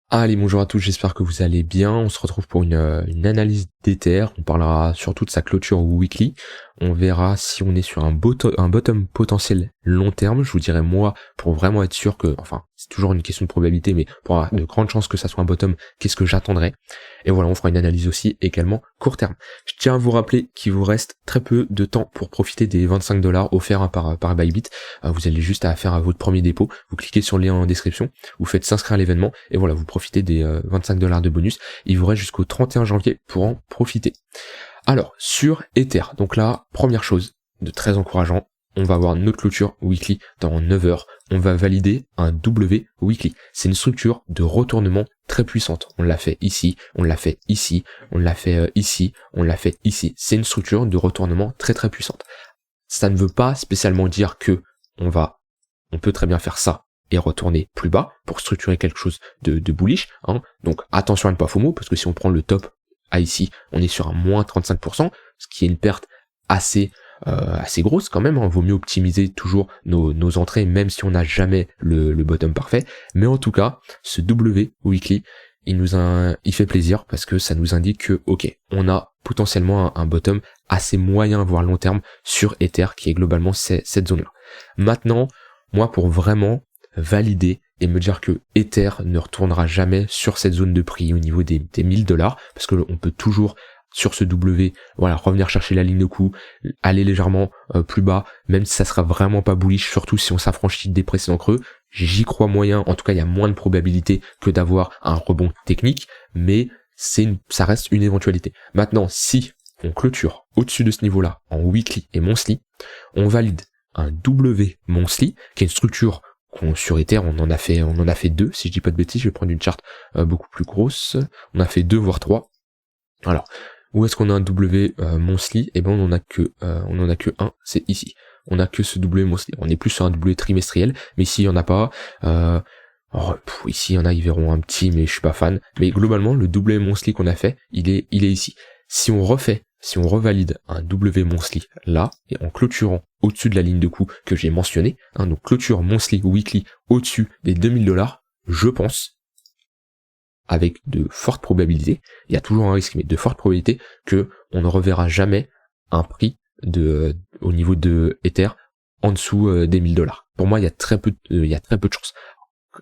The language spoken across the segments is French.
Allez, bonjour à tous, j'espère que vous allez bien. On se retrouve pour une analyse d'Ether. On parlera surtout de sa clôture weekly. On verra si on est sur un bottom potentiel long terme. Je vous dirais moi, pour vraiment être sûr que, enfin, c'est toujours une question de probabilité, mais pour avoir de grandes chances que ça soit un bottom, qu'est-ce que j'attendrai? Et voilà, on fera une analyse aussi également court terme. Je tiens à vous rappeler qu'il vous reste très peu de temps pour profiter des 25$ offerts par Bybit. Vous allez juste à faire à votre premier dépôt. Vous cliquez sur le lien en description. Vous faites s'inscrire à l'événement et voilà, vous profitez des 25$ de bonus. Il vous reste jusqu'au 31 janvier pour en profiter. Alors, sur Ether, donc là, première chose de très encourageant, on va avoir notre clôture weekly dans 9 heures. On va valider un W weekly. C'est une structure de retournement très puissante. On l'a fait ici, on l'a fait ici, on l'a fait ici, on l'a fait ici. C'est une structure de retournement très très puissante. Ça ne veut pas spécialement dire que on peut très bien faire ça et retourner plus bas pour structurer quelque chose de bullish. Donc attention à ne pas FOMO, parce que si on prend le top à ici, on est sur un moins 35%, ce qui est une perte assez grosse quand même. Vaut mieux optimiser toujours nos entrées, même si on n'a jamais le bottom parfait. Mais en tout cas, ce W weekly, il fait plaisir parce que ça nous indique que ok, on a potentiellement un bottom assez moyen voire long terme sur Ether, qui est globalement cette zone là. Maintenant, moi, pour vraiment valider et me dire que Ether ne retournera jamais sur cette zone de prix au niveau des 1000$, parce que on peut toujours sur ce W, voilà, revenir chercher la ligne de coup, aller légèrement plus bas, même si ça sera vraiment pas bullish, surtout si on s'affranchit des précédents creux. J'y crois moyen, en tout cas il y a moins de probabilité que d'avoir un rebond technique, mais ça reste une éventualité. Maintenant, si on clôture au-dessus de ce niveau-là, en weekly et monthly, on valide un W monthly, qui est une structure sur Ether, on en a fait deux, si je dis pas de bêtises. Je vais prendre une charte beaucoup plus grosse. On a fait 2 voire 3. Alors, où est-ce qu'on a un W monthly? Eh ben on en a que un, c'est ici. On a que ce W monthly. On est plus sur un W trimestriel, mais ici il y en a pas. Ici il y en a, ils verront un petit, mais je suis pas fan. Mais globalement, le W monthly qu'on a fait, il est ici. Si on revalide un W monthly là, et en clôturant au-dessus de la ligne de coup que j'ai mentionné, donc clôture monthly, weekly au-dessus des 2000$, je pense, avec de fortes probabilités, il y a toujours un risque, mais de fortes probabilités que on ne reverra jamais un prix au niveau de Ether en dessous des 1000$. Pour moi, il y a très peu de chances.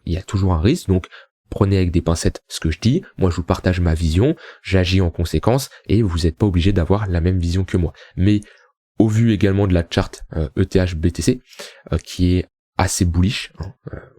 Il y a toujours un risque, donc prenez avec des pincettes ce que je dis. Moi, je vous partage ma vision, j'agis en conséquence, et vous n'êtes pas obligé d'avoir la même vision que moi. Mais au vu également de la charte ETH BTC, qui est assez bullish,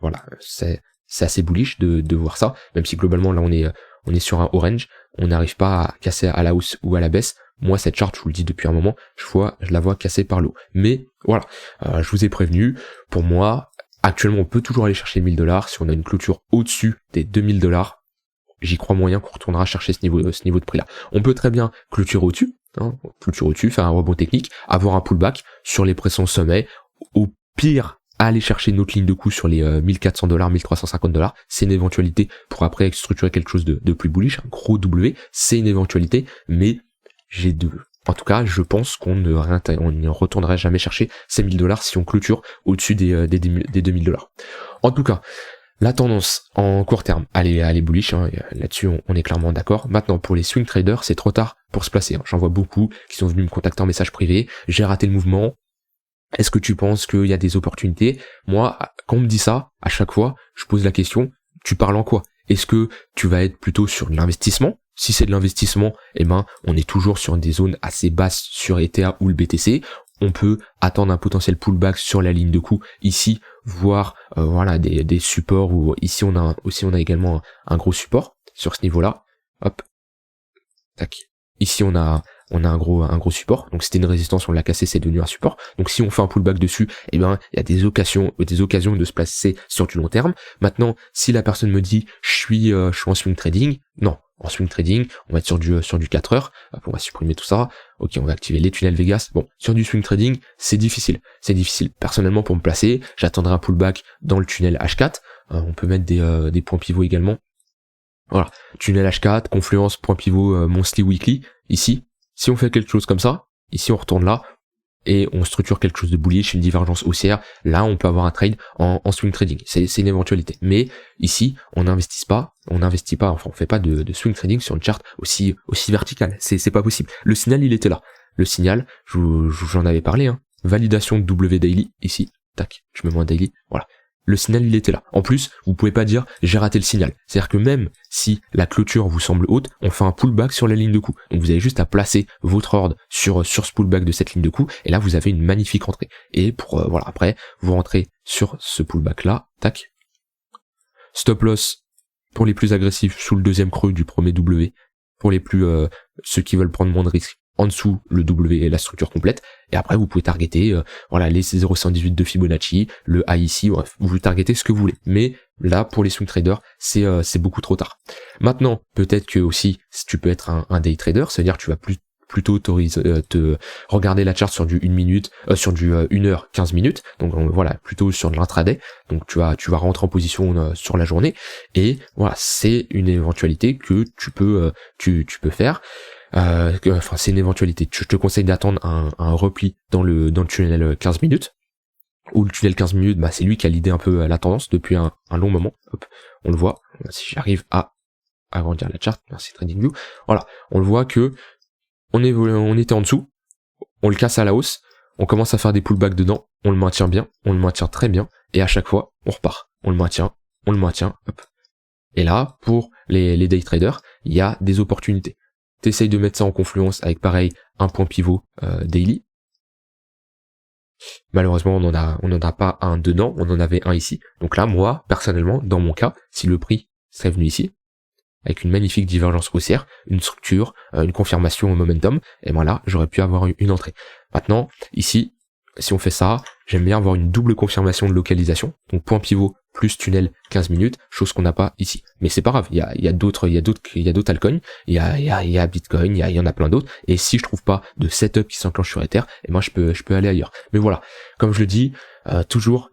voilà, c'est assez bullish de voir ça, même si globalement là on est sur un orange, on n'arrive pas à casser à la hausse ou à la baisse. Moi, cette charte, je vous le dis depuis un moment, je la vois casser par l'eau. Mais voilà, je vous ai prévenu, pour moi, actuellement, on peut toujours aller chercher 1000$. Si on a une clôture au-dessus des 2000$, j'y crois moyen qu'on retournera chercher ce niveau de prix-là. On peut très bien clôturer au-dessus, faire un rebond technique, avoir un pullback sur les précédents sommets. Au pire, aller chercher notre ligne de coup sur les 1400$, 1350$. C'est une éventualité pour après structurer quelque chose de plus bullish. Un gros W, c'est une éventualité, mais en tout cas, je pense qu'on ne retournerait jamais chercher ces 1000$ si on clôture au-dessus des 2000$. En tout cas, la tendance en court terme, elle est bullish, là-dessus on est clairement d'accord. Maintenant, pour les swing traders, c'est trop tard pour se placer. J'en vois beaucoup qui sont venus me contacter en message privé. J'ai raté le mouvement. Est-ce que tu penses qu'il y a des opportunités? Moi, quand on me dit ça, à chaque fois, je pose la question, tu parles en quoi? Est-ce que tu vas être plutôt sur de l'investissement? Si c'est de l'investissement, eh ben, on est toujours sur des zones assez basses sur Ether ou le BTC. On peut attendre un potentiel pullback sur la ligne de coup ici, voire voilà des supports, ou ici on a également un gros support sur ce niveau-là. Hop, tac. Ici on a un gros support. Donc c'était une résistance, on l'a cassé, c'est devenu un support. Donc si on fait un pullback dessus, eh ben il y a des occasions de se placer sur du long terme. Maintenant, si la personne me dit je suis en swing trading, non. En swing trading, on va être sur du 4 heures. On va supprimer tout ça. Ok, on va activer les tunnels Vegas. Bon, sur du swing trading, c'est difficile. Personnellement, pour me placer, j'attendrai un pullback dans le tunnel H4. On peut mettre des points pivots également. Voilà, tunnel H4, confluence, point pivot, monthly, weekly. Ici, si on fait quelque chose comme ça, ici on retourne là, et on structure quelque chose de bullish, une divergence haussière, là on peut avoir un trade en swing trading, c'est une éventualité. Mais ici on n'investit pas, enfin on fait pas de swing trading sur une charte aussi verticale, c'est pas possible. Le signal il était là, le signal, j'en avais parlé, hein. Validation de W daily ici, tac, je me mets un daily, voilà. Le signal il était là. En plus, vous pouvez pas dire j'ai raté le signal. C'est-à-dire que même si la clôture vous semble haute, on fait un pullback sur la ligne de coup. Donc vous avez juste à placer votre ordre sur ce pullback de cette ligne de coup, et là vous avez une magnifique rentrée. Et pour voilà, après vous rentrez sur ce pullback là, tac. Stop loss pour les plus agressifs sous le deuxième creux du premier W. Pour les plus ceux qui veulent prendre moins de risques, en dessous le W et la structure complète, et après vous pouvez targeter voilà les 0,118 de Fibonacci, le high ici, bref, vous targetez ce que vous voulez. Mais là pour les swing traders c'est beaucoup trop tard. Maintenant peut-être que aussi tu peux être un day trader, c'est-à-dire tu vas plutôt te regarder la charte sur du 1 minute, sur du 1 heure 15 minutes, donc voilà, plutôt sur de l'intraday, donc tu vas rentrer en position sur la journée, et voilà, c'est une éventualité que tu peux faire. Enfin c'est une éventualité, je te conseille d'attendre un repli dans le tunnel 15 minutes, ou le tunnel 15 minutes, c'est lui qui a l'idée un peu la tendance depuis un long moment. Hop, on le voit, si j'arrive à agrandir la charte, merci TradingView, voilà, on le voit que on était en dessous, on le casse à la hausse, on commence à faire des pullbacks dedans, on le maintient bien, on le maintient très bien, et à chaque fois, on repart, on le maintient, hop. Et là, pour les day traders, il y a des opportunités. T'essayes de mettre ça en confluence avec pareil, un point pivot daily. Malheureusement, on en a pas un dedans, on en avait un ici. Donc là, moi, personnellement, dans mon cas, si le prix serait venu ici, avec une magnifique divergence haussière, une structure, une confirmation au momentum, et voilà, j'aurais pu avoir une entrée. Maintenant, ici, si on fait ça, j'aime bien avoir une double confirmation de localisation, donc point pivot plus tunnel 15 minutes, chose qu'on n'a pas ici. Mais c'est pas grave, il y a d'autres altcoins, il y a Bitcoin, il y en a plein d'autres, et si je trouve pas de setup qui s'enclenche sur Ether, et moi je peux aller ailleurs. Mais voilà, comme je le dis, toujours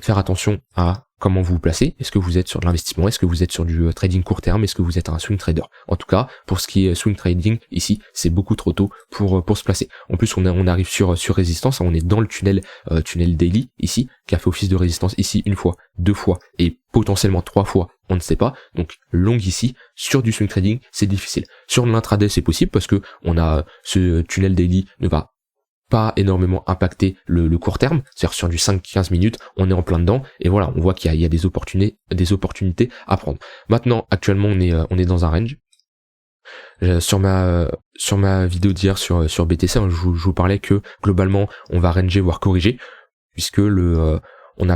faire attention à comment vous vous placez. Est-ce que vous êtes sur de l'investissement? Est-ce que vous êtes sur du trading court terme? Est-ce que vous êtes un swing trader? En tout cas, pour ce qui est swing trading, ici, c'est beaucoup trop tôt pour se placer. En plus, on arrive sur résistance, on est dans le tunnel daily, ici, qui a fait office de résistance ici une fois, 2 fois, et potentiellement 3 fois, on ne sait pas. Donc, long ici, sur du swing trading, c'est difficile. Sur l'intraday, c'est possible parce que on a ce tunnel daily ne va pas énormément impacter le court terme, c'est-à-dire sur du 5-15 minutes, on est en plein dedans, et voilà, on voit qu'il y a des opportunités à prendre. Maintenant, actuellement, on est dans un range. Sur ma vidéo d'hier sur BTC, je vous parlais que globalement, on va ranger, voire corriger, puisque on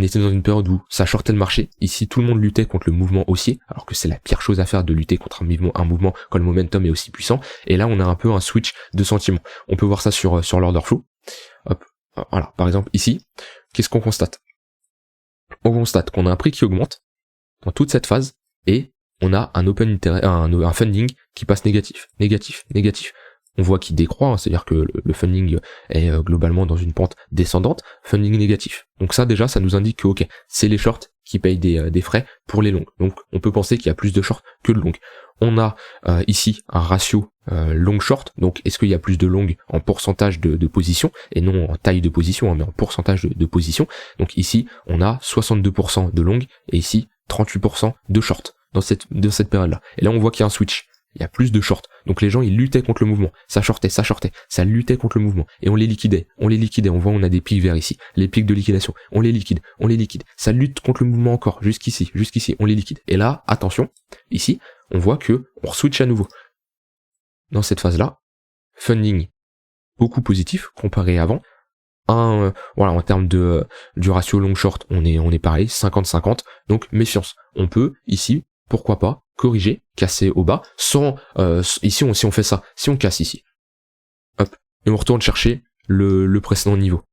était dans une période où ça shortait le marché. Ici, tout le monde luttait contre le mouvement haussier, alors que c'est la pire chose à faire de lutter contre un mouvement quand le momentum est aussi puissant. Et là, on a un peu un switch de sentiment. On peut voir ça sur l'order flow. Hop, voilà. Par exemple, ici, qu'est-ce qu'on constate? On constate qu'on a un prix qui augmente dans toute cette phase, et on a un funding qui passe négatif. On voit qu'il décroît, hein, c'est-à-dire que le funding est globalement dans une pente descendante, funding négatif. Donc ça déjà, ça nous indique que ok, c'est les shorts qui payent des frais pour les longues. Donc on peut penser qu'il y a plus de shorts que de longues. On a ici un ratio long-short, donc est-ce qu'il y a plus de longues en pourcentage de position, et non en taille de position, hein, mais en pourcentage de position. Donc ici, on a 62% de longues, et ici 38% de short dans cette période-là. Et là, on voit qu'il y a un switch. Il y a plus de shorts. Donc les gens, ils luttaient contre le mouvement. Ça shortait, ça luttait contre le mouvement. Et on les liquidait. On voit, on a des pics verts ici. Les pics de liquidation. On les liquide. Ça lutte contre le mouvement encore. Jusqu'ici, on les liquide. Et là, attention, ici, on voit que on switch à nouveau. Dans cette phase-là, funding beaucoup positif comparé à avant. Voilà, en termes du ratio long short, on est pareil, 50-50. Donc méfiance. On peut ici, pourquoi pas, corriger, casser au bas, sans ici si on fait ça, si on casse ici, hop, et on retourne chercher le précédent niveau.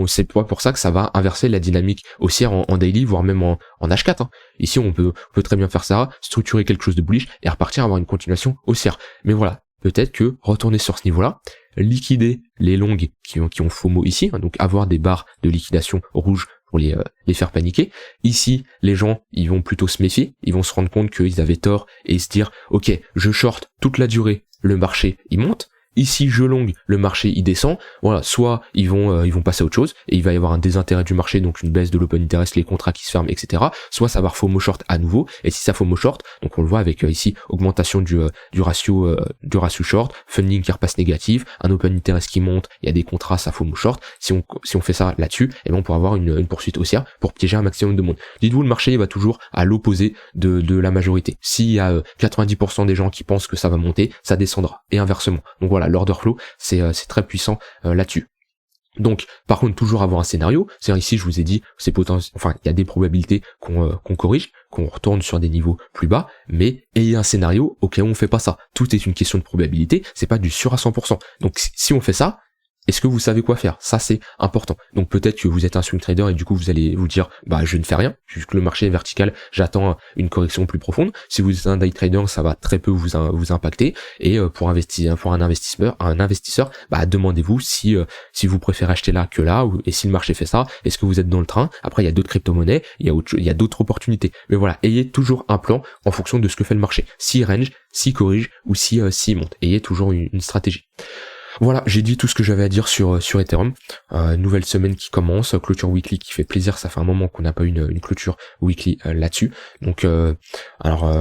C'est pas pour ça que ça va inverser la dynamique haussière en daily, voire même en H4. Hein. Ici on peut très bien faire ça, structurer quelque chose de bullish et repartir avoir une continuation haussière. Mais voilà, peut-être que retourner sur ce niveau-là, liquider les longues qui ont FOMO ici, hein, donc avoir des barres de liquidation rouges pour les faire paniquer. Ici, les gens, ils vont plutôt se méfier, ils vont se rendre compte qu'ils avaient tort et se dire, ok, je short toute la durée, le marché, il monte, Ici, je long, le marché il descend. Voilà, soit ils vont passer à autre chose et il va y avoir un désintérêt du marché, donc une baisse de l'open interest, les contrats qui se ferment, etc. Soit ça va FOMO short à nouveau. Et si ça FOMO short, donc on le voit avec ici augmentation du ratio short, funding qui repasse négatif, un open interest qui monte, il y a des contrats, ça FOMO short. Si on fait ça là-dessus, et bien on pourra avoir une poursuite haussière pour piéger un maximum de monde. Dites-vous, le marché il va toujours à l'opposé de la majorité. S'il y a 90% des gens qui pensent que ça va monter, ça descendra. Et inversement. Donc voilà, l'order flow, c'est très puissant là-dessus. Donc, par contre, toujours avoir un scénario. C'est-à-dire ici, je vous ai dit, c'est il y a des probabilités qu'on corrige, qu'on retourne sur des niveaux plus bas, mais ayez un scénario au cas où on fait pas ça. Tout est une question de probabilité, c'est pas du sûr à 100%. Donc, si on fait ça, est-ce que vous savez quoi faire? Ça, c'est important. Donc peut-être que vous êtes un swing trader et du coup vous allez vous dire, bah je ne fais rien, puisque le marché est vertical, j'attends une correction plus profonde. Si vous êtes un day trader, ça va très peu vous impacter. Et pour un investisseur, bah demandez-vous si vous préférez acheter là que là, et si le marché fait ça, est-ce que vous êtes dans le train? Après il y a d'autres crypto-monnaies, il y a d'autres opportunités. Mais voilà, ayez toujours un plan en fonction de ce que fait le marché. S'il range, s'il corrige ou s'il monte. Ayez toujours une stratégie. Voilà, j'ai dit tout ce que j'avais à dire sur Ethereum. Nouvelle semaine qui commence, clôture weekly qui fait plaisir, ça fait un moment qu'on n'a pas eu une clôture weekly là-dessus. Donc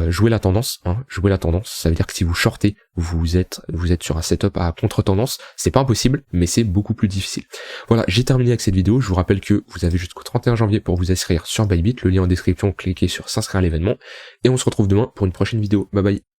jouez la tendance, jouez la tendance, ça veut dire que si vous shortez, vous êtes sur un setup à contre-tendance, c'est pas impossible, mais c'est beaucoup plus difficile. Voilà, j'ai terminé avec cette vidéo, je vous rappelle que vous avez jusqu'au 31 janvier pour vous inscrire sur Bybit, le lien en description, cliquez sur s'inscrire à l'événement, et on se retrouve demain pour une prochaine vidéo. Bye bye.